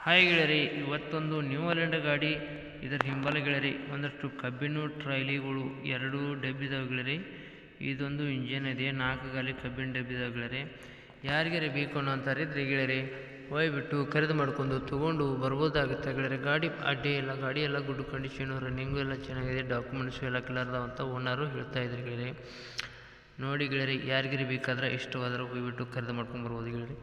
Hi ಗೆಳೆಯರಿ, ಇವತ್ತೊಂದು new Holland ಗಾಡಿ ಇದರ ಹಿಂಬಲ ಗೆಳೆಯರಿ ಒಂದಷ್ಟು ಕಬ್ಬಿಣ ಟ್ರೈಲಿಗಳು ಎರಡು ಡಬ್ಬಿದಾವೆ ಗೆಳೆಯರಿ. ಇದೊಂದು ಇಂಜಿನ್ ಇದೆ, 4 ಗಾಲಿ ಕಬ್ಬಿಣ ಡಬ್ಬಿದಾವೆ ಗೆಳೆಯರಿ. ಯಾರಿಗಾರೆ ಬೇಕು ಅನ್ನೋ ಅಂತಾರಿದ್ರೆ ಗೆಳೆಯರಿ ಹೋಗ್ಬಿಟ್ಟು ಖರೀದಿ ಮಾಡ್ಕೊಂಡು ತೊಗೊಂಡು ಬರ್ಬೋದಾಗುತ್ತೆ ಗೆಳೆಯರಿ. ಗಾಡಿ ಅಡ್ಡಿ ಇಲ್ಲ, ಗಾಡಿ ಎಲ್ಲ ಗುಡ್ ಕಂಡೀಷನು, ರನ್ನಿಂಗು ಎಲ್ಲ ಚೆನ್ನಾಗಿದೆ, ಡಾಕ್ಯುಮೆಂಟ್ಸು ಎಲ್ಲ ಕ್ಲಿಯರ್ದಾವ ಅಂತ ಓನರು ಹೇಳ್ತಾ ಇದ್ರು ಗೆಳೆಯರಿ. ನೋಡಿ ಗೆಳೆಯರಿ, ಯಾರಿಗಾರಿ ಬೇಕಾದ್ರೆ ಇಷ್ಟವಾದ್ರೆ ಹೋಗ್ಬಿಟ್ಟು ಖರೀದಿ ಮಾಡ್ಕೊಂಡು ಬರ್ಬೋದು ಗೆಳೆಯರಿ.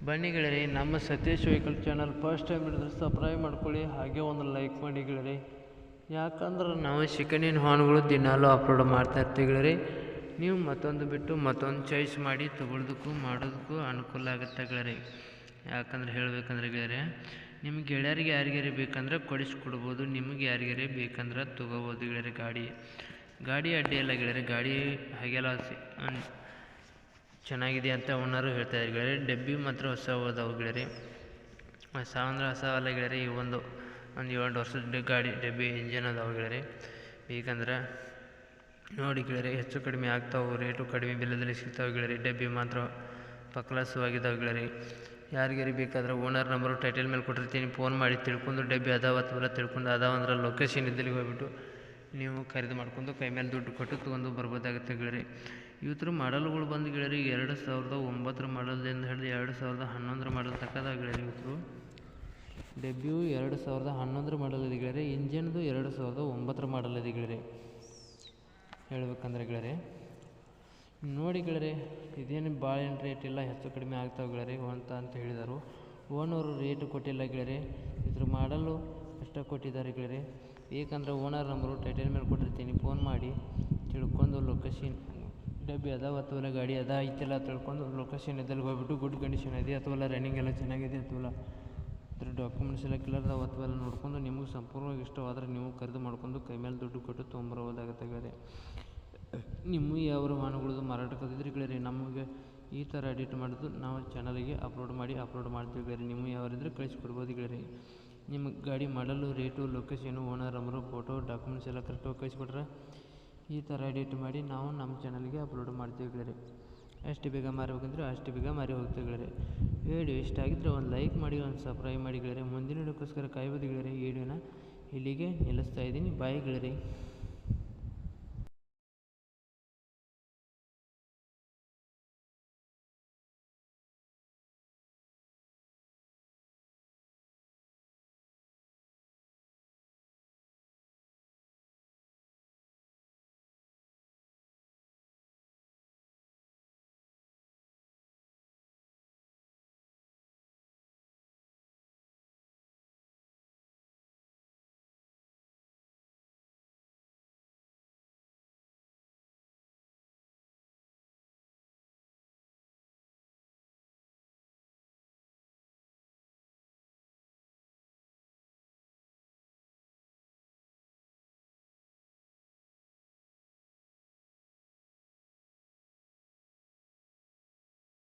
ಬನ್ನಿ ಗೆಳೆಯರಿ, ನಮ್ಮ Satish vehicle channel first time ಹಿಡಿದ್ರೆ ಸಬ್ಸ್ಕ್ರೈಬ್ ಮಾಡ್ಕೊಳ್ಳಿ, ಹಾಗೆ ಒಂದು ಲೈಕ್ ಮಾಡಿ ಗೆಳೆಯರಿ. ಯಾಕಂದ್ರೆ ನಾವು ಸೆಕೆಂಡ್ ಹ್ಯಾಂಡ್ ವಾಹನಗಳು ದಿನಾಲೂ ಅಪ್ಲೋಡ್ ಮಾಡ್ತಾ ಇರ್ತೀವಿ ಗೆಳೆಯರಿ. ನೀವು ಮತ್ತೊಂದು ಬಿಟ್ಟು ಮತ್ತೊಂದು ಚಾಯ್ಸ್ ಮಾಡಿ ತೊಗೊಳೋದಕ್ಕೂ ಮಾಡೋದಕ್ಕೂ ಅನುಕೂಲ ಆಗುತ್ತೆ ಗೆಳೆಯರಿ. ಯಾಕಂದ್ರೆ ಹೇಳಬೇಕಂದ್ರೆ ಗೆಳೆಯರಿ, ನಿಮ್ಗೆ ಗೆಳೆಯರಿಗೆ ಯಾರಿಗಾರಿ ಬೇಕಂದ್ರೆ ಕೊಡಿಸ್ಕೊಡ್ಬೋದು, ನಿಮಗೆ ಯಾರಿಗಾರಿ ಬೇಕಂದ್ರೆ ತೊಗೋಬೋದು ಗೆಳೆಯರಿ. ಗಾಡಿ ಅಡ್ಡಿ ಇಲ್ಲ ಗೆಳೆಯರಿ, ಗಾಡಿ ಹಾಗೆಲ್ಲ ಚೆನ್ನಾಗಿದೆ ಅಂತ ಓನರು ಹೇಳ್ತಾ ಇದ್ದಾರೆ ಗೆಳೆಯರಿ. ಡಬ್ಬಿ ಮಾತ್ರ ಹೊಸ ಅದಾವೆ ಗೆಳೆಯರಿ. ಹೊಸ ಅಂದ್ರೆ ಹೊಸ ಅಲ್ಲ ಗೆಳೆಯರಿ, ಒಂದು 7 ವರ್ಷದ ಗಾಡಿ ಡಬ್ಬಿ ಇಂಜಿನ್ ಅದಾವೆ ಗೆಳೆಯರಿ. ಬೇಕಂದ್ರೆ ನೋಡಿ ಗೆಳೆಯರಿ, ಹೆಚ್ಚು ಕಡಿಮೆ ಆಗ್ತಾವೆ, ರೇಟು ಕಡಿಮೆ ಬೆಲೆದಲ್ಲಿ ಸಿಗ್ತಾವೆ ಗೆಳೆಯರಿ. ಡಬ್ಬಿ ಮಾತ್ರ ಪಕ್ಲಸವಾಗಿದ್ದಾವೆ ಗೆಳೆಯರಿ. ಯಾರಿಗಾರಿ ಬೇಕಾದ್ರೆ ಓನರ್ ನಂಬರು ಟೈಟಲ್ ಮೇಲೆ ಕೊಟ್ಟಿರ್ತೀನಿ, ಫೋನ್ ಮಾಡಿ ತಿಳ್ಕೊಂಡು ಡಬ್ಬಿ ಅದಾವ ಅಥವಾ ತಿಳ್ಕೊಂಡು ಅದಾವಂದ್ರೆ ಲೊಕೇಶನ್ ಇದ್ದಲ್ಲಿ ಹೋಗ್ಬಿಟ್ಟು ನೀವು ಖರೀದಿ ಮಾಡ್ಕೊಂಡು ಕೈ ಮೇಲೆ ದುಡ್ಡು ಕೊಟ್ಟು ತೊಗೊಂಡು ಬರ್ಬೋದಾಗುತ್ತೆ ಗೆಳೆಯರಿ. ಇವತ್ತರ ಮಾಡಲ್ಗಳು ಬಂದು ಗೆಳೆಯರಿ 2009 ಮಾಡಲ್ದಿಂದ ಹಿಡಿದು 2011 ಮಾಡಲ್ ತಕ್ಕದ ಗೆಳೆಯರಿ. ಇವತ್ತು ಡೆಬ್ಯೂ 2011 ಮಾಡಲ್ ಇದೆ ಗೆಳೆಯರಿ. ಇಂಜಿನ್ದು 2009 ಮಾಡಲ್ ಇದೆ ಗೆಳೆಯರಿ. ಹೇಳ್ಬೇಕಂದ್ರೆ ಗೆಳೆಯರಿ ನೋಡಿ ಗೆಳೆಯರಿ, ಇದೇನು ಭಾಳ ಏನು ರೇಟ್ ಇಲ್ಲ, ಹೆಚ್ಚು ಕಡಿಮೆ ಆಗ್ತಾವೆ ಗೆಳೆಯರಿ ಅಂತ ಹೇಳಿದರು. ಓನರು ರೇಟು ಕೊಟ್ಟಿಲ್ಲ ಗೆಳೆಯರಿ, ಇದ್ರ ಮಾಡಲು ಅಷ್ಟೇ ಕೊಟ್ಟಿದ್ದಾರೆ ಗೆಳೆಯರಿ. ಬೇಕಂದ್ರೆ ಓನರ್ ನಂಬರು ಟೈಟಲ್ ಮೇಲೆ ಕೊಟ್ಟಿರ್ತೀನಿ, ಫೋನ್ ಮಾಡಿ ತಿಳ್ಕೊಂಡು ಲೊಕೇಶನ್ ಡಬ್ಬಿ ಅದಾವ ಅಥವಾ ಗಾಡಿ ಅದ ಐತೆಲ್ಲ ತಿಳ್ಕೊಂಡು ಲೊಕೇಶನ್ ಇದ್ದಲ್ಲಿ ಹೋಗ್ಬಿಟ್ಟು ಗುಡ್ ಕಂಡೀಷನ್ ಇದೆ ಅಥವಾ ರನ್ನಿಂಗ್ ಎಲ್ಲ ಚೆನ್ನಾಗಿದೆ ಅಥವಾ ಅದ್ರ ಡಾಕ್ಯುಮೆಂಟ್ಸ್ ಎಲ್ಲ ಕ್ಲಿಯರ್ ಅದಾವ ಅಥವಾ ಎಲ್ಲ ನೋಡ್ಕೊಂಡು ನಿಮಗೆ ಸಂಪೂರ್ಣವಾಗಿ ಇಷ್ಟವಾದರೆ ನೀವು ಖರೀದಿ ಮಾಡ್ಕೊಂಡು ಕೈ ಮೇಲೆ ದುಡ್ಡು ಕೊಟ್ಟು ತೊಗೊಂಬರ್ಬೋದಾಗುತ್ತೆ ಗೆಳೆಯರಿ. ನಿಮ್ಮ ಯಾವ ವಾಹನಗಳದ್ದು ಮಾರಾಟಕ್ಕಿದ್ರೆ ಗೆಳೆಯರಿ ನಮಗೆ ಈ ಥರ ಎಡಿಟ್ ಮಾಡೋದು ನಾವು ಚಾನಲಿಗೆ ಅಪ್ಲೋಡ್ ಮಾಡ್ತೀವಿ ಗೆಳೆಯರಿ. ನಿಮ್ಮ ಯಾರಿದ್ರೆ ಕಳಿಸ್ಕೊಡ್ಬೋದು ಗೆಳೆಯರಿ. ನಿಮ್ಮ ಗಾಡಿ ಮಾಡಲು rate location owner number photo documents ಎಲ್ಲ ಕರೆಕ್ಟಾಗಿ ಕಳಿಸ್ಕೊಟ್ರೆ ಈ ಥರ ಎಡಿಟ್ ಮಾಡಿ ನಾವು ನಮ್ಮ ಚಾನಲ್ಗೆ ಅಪ್ಲೋಡ್ ಮಾಡ್ತೀವಿ ಗೆಳೆಯರಿ. ಎಷ್ಟು ಬೇಗ ಮಾರಬೇಕಂದ್ರೆ ಅಷ್ಟು ಬೇಗ ಮಾರಿ ಹೋಗ್ತೀವಿ ಗೆಳೆಯರಿ. ವಿಡಿಯೋ ಇಷ್ಟ ಆಗಿದ್ದರೆ ಒಂದು ಲೈಕ್ ಮಾಡಿ, ಒಂದು ಸಬ್ಸ್ಕ್ರೈಬ್ ಮಾಡಿ ಗೆಳೆಯರಿ. ಮುಂದಿನ ವಿಡಿಯೋಕ್ಕೋಸ್ಕರ ಕಾಯ್ಬೋದು ಗೆಳೆಯರಿ. ವಿಡಿಯೋನ ಇಲ್ಲಿಗೆ ನಿಲ್ಲಿಸ್ತಾ ಇದ್ದೀನಿ. ಬಾಯ್ ಗೆಳೆಯರಿ.